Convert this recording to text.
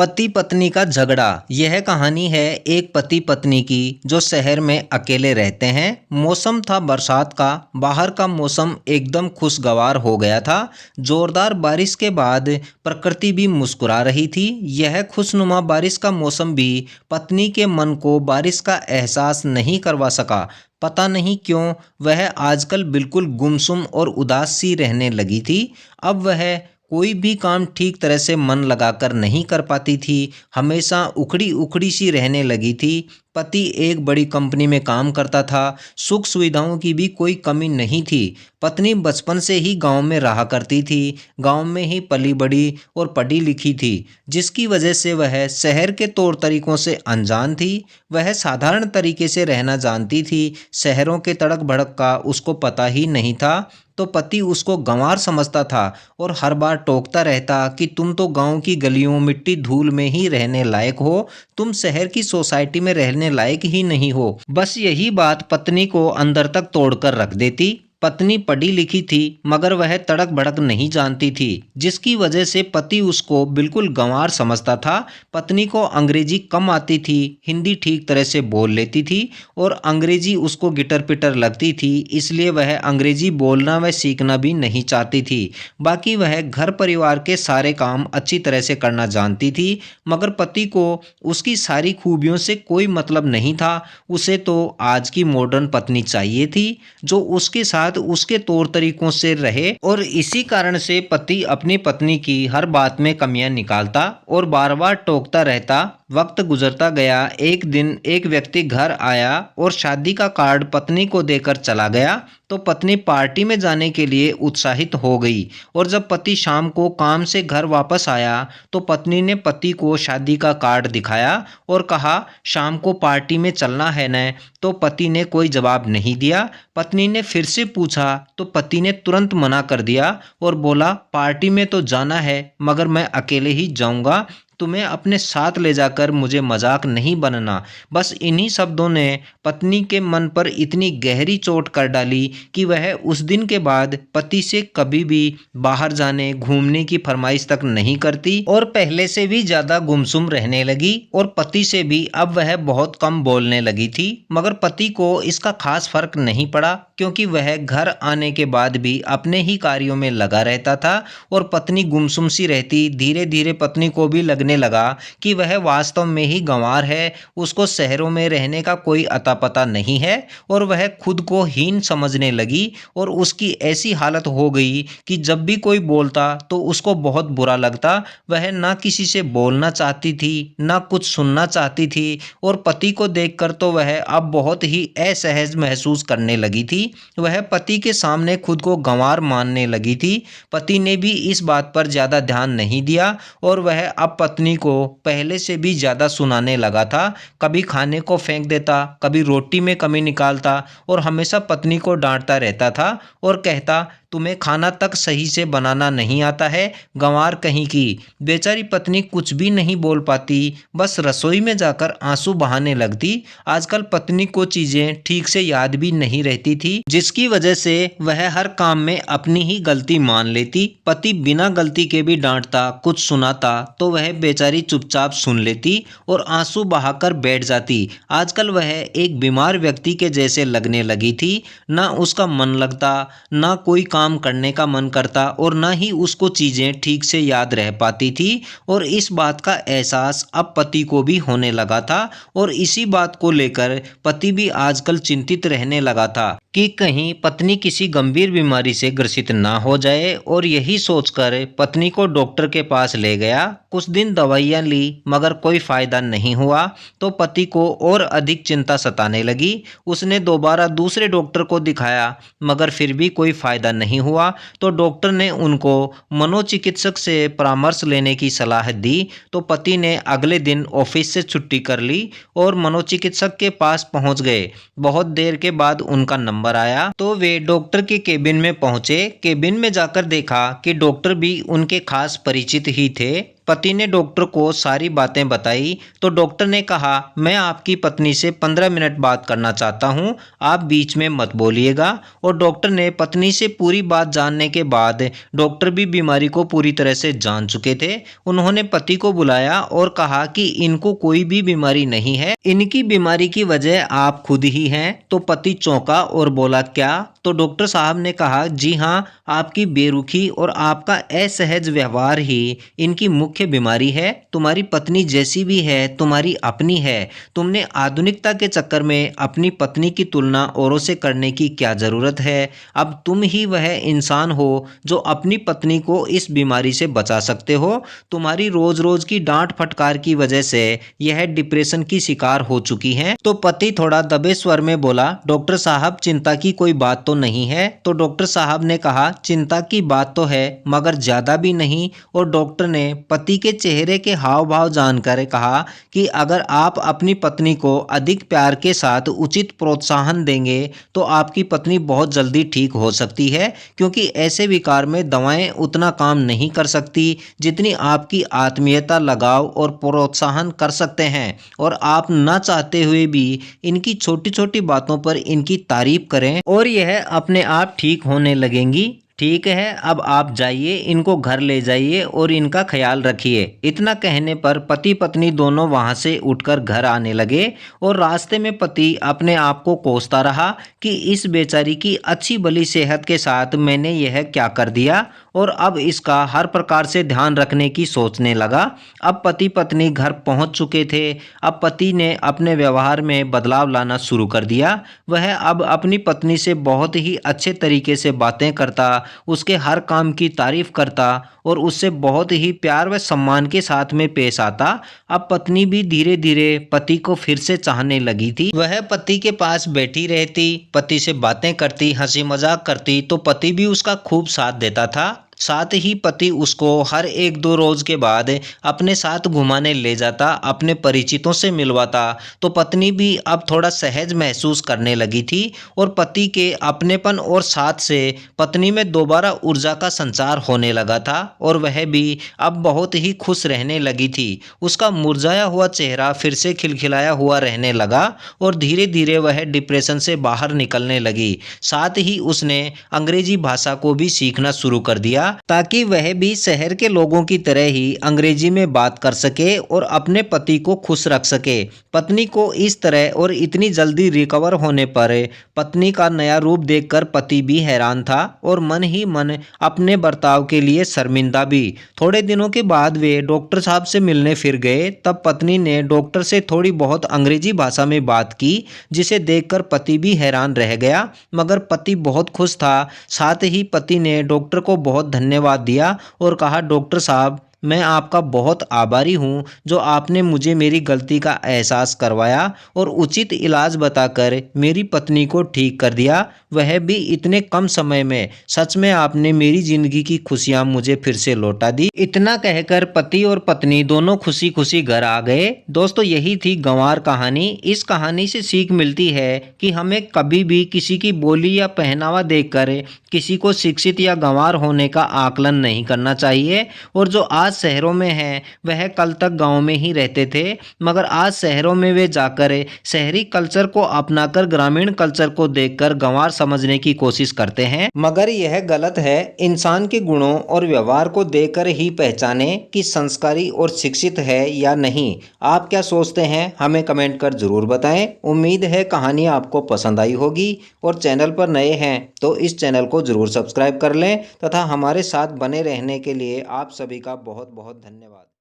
पति पत्नी का झगड़ा। यह कहानी है एक पति पत्नी की जो शहर में अकेले रहते हैं। मौसम था बरसात का। बाहर का मौसम एकदम खुशगवार हो गया था। जोरदार बारिश के बाद प्रकृति भी मुस्कुरा रही थी। यह खुशनुमा बारिश का मौसम भी पत्नी के मन को बारिश का एहसास नहीं करवा सका। पता नहीं क्यों वह आजकल बिल्कुल गुमसुम और उदास सी रहने लगी थी। अब वह कोई भी काम ठीक तरह से मन लगाकर नहीं कर पाती थी। हमेशा उखड़ी उखड़ी सी रहने लगी थी। पति एक बड़ी कंपनी में काम करता था। सुख सुविधाओं की भी कोई कमी नहीं थी। पत्नी बचपन से ही गांव में रहा करती थी। गांव में ही पली बड़ी और पढ़ी लिखी थी, जिसकी वजह से वह शहर के तौर तरीकों से अनजान थी। वह साधारण तरीके से रहना जानती थी। शहरों के तड़क भड़क का उसको पता ही नहीं था। तो पति उसको गंवार समझता था और हर बार टोकता रहता कि तुम तो गांव की गलियों मिट्टी धूल में ही रहने लायक हो। तुम शहर की सोसाइटी में रहने लायक ही नहीं हो। बस यही बात पत्नी को अंदर तक तोड़कर रख देती। पत्नी पढ़ी लिखी थी मगर वह तड़क भड़क नहीं जानती थी, जिसकी वजह से पति उसको बिल्कुल गंवार समझता था। पत्नी को अंग्रेजी कम आती थी, हिंदी ठीक तरह से बोल लेती थी और अंग्रेजी उसको गिटर पिटर लगती थी, इसलिए वह अंग्रेजी बोलना व सीखना भी नहीं चाहती थी। बाकी वह घर परिवार के सारे काम अच्छी तरह से करना जानती थी। मगर पति को उसकी सारी खूबियों से कोई मतलब नहीं था। उसे तो आज की मॉडर्न पत्नी चाहिए थी जो उसके साथ उसके तौर तरीकों से रहे। और इसी कारण से पति अपनी पत्नी की हर बात में कमियां निकालता और बार बार टोकता रहता। वक्त गुजरता गया। एक दिन एक व्यक्ति घर आया और शादी का कार्ड पत्नी को देकर चला गया। तो पत्नी पार्टी में जाने के लिए उत्साहित हो गई और जब पति शाम को काम से घर वापस आया तो पत्नी ने पति को शादी का कार्ड दिखाया और कहा, शाम को पार्टी में चलना है न। तो पति ने कोई जवाब नहीं दिया। पत्नी ने फिर से पूछा तो पति ने तुरंत मना कर दिया और बोला, पार्टी में तो जाना है मगर मैं अकेले ही जाऊंगा। तुम्हें अपने साथ ले जाकर मुझे मजाक नहीं बनना। बस इन्हीं शब्दों ने पत्नी के मन पर इतनी गहरी चोट कर डाली कि वह उस दिन के बाद पति से कभी भी बाहर जाने घूमने की फरमाइश तक नहीं करती और पहले से भी ज़्यादा गुमसुम रहने लगी। और पति से भी अब वह बहुत कम बोलने लगी थी। मगर पति को इसका खास फर्क नहीं पड़ा, क्योंकि वह घर आने के बाद भी अपने ही कार्यों में लगा रहता था और पत्नी गुमसुम सी रहती। धीरे धीरे पत्नी को भी लगने लगा कि वह वास्तव में ही गंवार है। उसको शहरों में रहने का कोई अता पता नहीं है और वह खुद को हीन समझने लगी। और उसकी ऐसी हालत हो गई कि जब भी कोई बोलता तो उसको बहुत बुरा लगता। वह ना किसी से बोलना चाहती थी, ना कुछ सुनना चाहती थी। और पति को देखकर तो वह अब बहुत ही असहज महसूस करने लगी थी। वह पति के सामने खुद को गंवार मानने लगी थी। पति ने भी इस बात पर ज़्यादा ध्यान नहीं दिया और वह अब पत्नी को पहले से भी ज़्यादा सुनाने लगा था। कभी खाने को फेंक देता, कभी रोटी में कमी निकालता और हमेशा पत्नी को डांटता रहता था और कहता, तुम्हें खाना तक सही से बनाना नहीं आता है, गंवार कहीं की। बेचारी पत्नी कुछ भी नहीं बोल पाती, बस रसोई में जाकर आंसू बहाने लगती। आजकल पत्नी को चीज़ें ठीक से याद भी नहीं रहती थी, जिसकी वजह से वह हर काम में अपनी ही गलती मान लेती। पति बिना गलती के भी डांटता, कुछ सुनाता तो वह बेचारी चुपचाप सुन लेती और आंसू बहाकर बैठ जाती। आजकल वह एक बीमार व्यक्ति के जैसे लगने लगी थी। ना उसका मन लगता, ना कोई काम करने का मन करता और ना ही उसको चीज़ें ठीक से याद रह पाती थी। और इस बात का एहसास अब पति को भी होने लगा था और इसी बात को लेकर पति भी आजकल चिंतित रहने लगा था कि कहीं पत्नी किसी गंभीर बीमारी से ग्रसित ना हो जाए। और यही सोचकर पत्नी को डॉक्टर के पास ले गया। कुछ दिन दवाइयाँ ली मगर कोई फायदा नहीं हुआ तो पति को और अधिक चिंता सताने लगी। उसने दोबारा दूसरे डॉक्टर को दिखाया मगर फिर भी कोई फायदा नहीं हुआ। तो डॉक्टर ने उनको मनोचिकित्सक से परामर्श लेने की सलाह दी। तो पति ने अगले दिन ऑफिस से छुट्टी कर ली और मनोचिकित्सक के पास पहुंच गए। बहुत देर के बाद उनका नंबर आया तो वे डॉक्टर के केबिन में पहुंचे। केबिन में जाकर देखा कि डॉक्टर भी उनके खास परिचित ही थे। पति ने डॉक्टर को सारी बातें बताई तो डॉक्टर ने कहा, मैं आपकी पत्नी से 15 मिनट बात करना चाहता हूं, आप बीच में मत बोलिएगा। और डॉक्टर ने पत्नी से पूरी बात जानने के बाद डॉक्टर भी बीमारी को पूरी तरह से जान चुके थे। उन्होंने पति को बुलाया और कहा कि इनको कोई भी बीमारी नहीं है, इनकी बीमारी की वजह आप खुद ही हैं। तो पति चौंका और बोला, क्या? तो डॉक्टर साहब ने कहा, जी हाँ, आपकी बेरुखी और आपका असहज व्यवहार ही इनकी मुख्य बीमारी है। तुम्हारी पत्नी जैसी भी है तुम्हारी अपनी है। तुमने आधुनिकता के चक्कर में अपनी पत्नी की तुलना औरों से करने की क्या ज़रूरत है? अब तुम ही वह इंसान हो जो अपनी पत्नी को इस बीमारी से बचा सकते हो। तुम्हारी रोज रोज की डांट फटकार की वजह से यह डिप्रेशन की शिकार हो चुकी हैं। तो पति थोड़ा दबे स्वर में बोला, डॉक्टर साहब चिंता की कोई बात तो नहीं है? तो डॉक्टर साहब ने कहा, चिंता की बात तो है मगर ज़्यादा भी नहीं। और डॉक्टर ने पति के चेहरे के हाव भाव जानकर कहा कि अगर आप अपनी पत्नी को अधिक प्यार के साथ उचित प्रोत्साहन देंगे तो आपकी पत्नी बहुत जल्दी ठीक हो सकती है, क्योंकि ऐसे विकार में दवाएं उतना काम नहीं कर सकती जितनी आपकी आत्मीयता, लगाव और प्रोत्साहन कर सकते हैं। और आप ना चाहते हुए भी इनकी छोटी छोटी बातों पर इनकी तारीफ करें और यह अपने आप ठीक होने लगेंगी। ठीक है, अब आप जाइए, इनको घर ले जाइए और इनका ख्याल रखिए। इतना कहने पर पति पत्नी दोनों वहां से उठकर घर आने लगे। और रास्ते में पति अपने आप को कोसता रहा कि इस बेचारी की अच्छी भली सेहत के साथ मैंने यह क्या कर दिया, और अब इसका हर प्रकार से ध्यान रखने की सोचने लगा। अब पति पत्नी घर पहुंच चुके थे। अब पति ने अपने व्यवहार में बदलाव लाना शुरू कर दिया। वह अब अपनी पत्नी से बहुत ही अच्छे तरीके से बातें करता, उसके हर काम की तारीफ करता और उससे बहुत ही प्यार व सम्मान के साथ में पेश आता। अब पत्नी भी धीरे धीरे पति को फिर से चाहने लगी थी। वह पति के पास बैठी रहती, पति से बातें करती, हंसी मजाक करती, तो पति भी उसका खूब साथ देता था। साथ ही पति उसको हर 1-2 रोज के बाद अपने साथ घुमाने ले जाता, अपने परिचितों से मिलवाता। तो पत्नी भी अब थोड़ा सहज महसूस करने लगी थी और पति के अपनेपन और साथ से पत्नी में दोबारा ऊर्जा का संचार होने लगा था और वह भी अब बहुत ही खुश रहने लगी थी। उसका मुरझाया हुआ चेहरा फिर से खिलखिलाया हुआ रहने लगा और धीरे धीरे वह डिप्रेशन से बाहर निकलने लगी। साथ ही उसने अंग्रेजी भाषा को भी सीखना शुरू कर दिया ताकि वह भी शहर के लोगों की तरह ही अंग्रेजी में बात कर सके और अपने पति को खुश रख सके। पत्नी को इस तरह और इतनी जल्दी रिकवर होने पर पत्नी का नया रूप देखकर पति भी हैरान था और मन ही मन अपने बर्ताव के लिए शर्मिंदा भी। थोड़े दिनों के बाद वे डॉक्टर साहब से मिलने फिर गए। तब पत्नी ने डॉक्टर से थोड़ी बहुत अंग्रेजी भाषा में बात की, जिसे देखकर पति भी हैरान रह गया, मगर पति बहुत खुश था। साथ ही पति ने डॉक्टर को बहुत धन्यवाद दिया और कहा, डॉक्टर साहब मैं आपका बहुत आभारी हूँ जो आपने मुझे मेरी गलती का एहसास करवाया और उचित इलाज बताकर मेरी पत्नी को ठीक कर दिया, वह भी इतने कम समय में। सच में आपने मेरी जिंदगी की खुशियाँ मुझे फिर से लौटा दी। इतना कहकर पति और पत्नी दोनों खुशी खुशी घर आ गए। दोस्तों यही थी गंवार कहानी। इस कहानी से सीख मिलती है कि हमें कभी भी किसी की बोली या पहनावा देखकर किसी को शिक्षित या गंवार होने का आकलन नहीं करना चाहिए। और जो आज शहरों में हैं वह कल तक गांव में ही रहते थे, मगर आज शहरों में वे जाकर शहरी कल्चर को अपनाकर ग्रामीण कल्चर को देखकर गंवार समझने की कोशिश करते हैं, मगर यह गलत है। इंसान के गुणों और व्यवहार को देखकर ही पहचाने कि संस्कारी और शिक्षित है या नहीं। आप क्या सोचते हैं हमें कमेंट कर जरूर बताएं। उम्मीद है कहानी आपको पसंद आई होगी और चैनल पर नए हैं तो इस चैनल को जरूर सब्सक्राइब कर लें तथा हमारे साथ बने रहने के लिए आप सभी का बहुत बहुत धन्यवाद।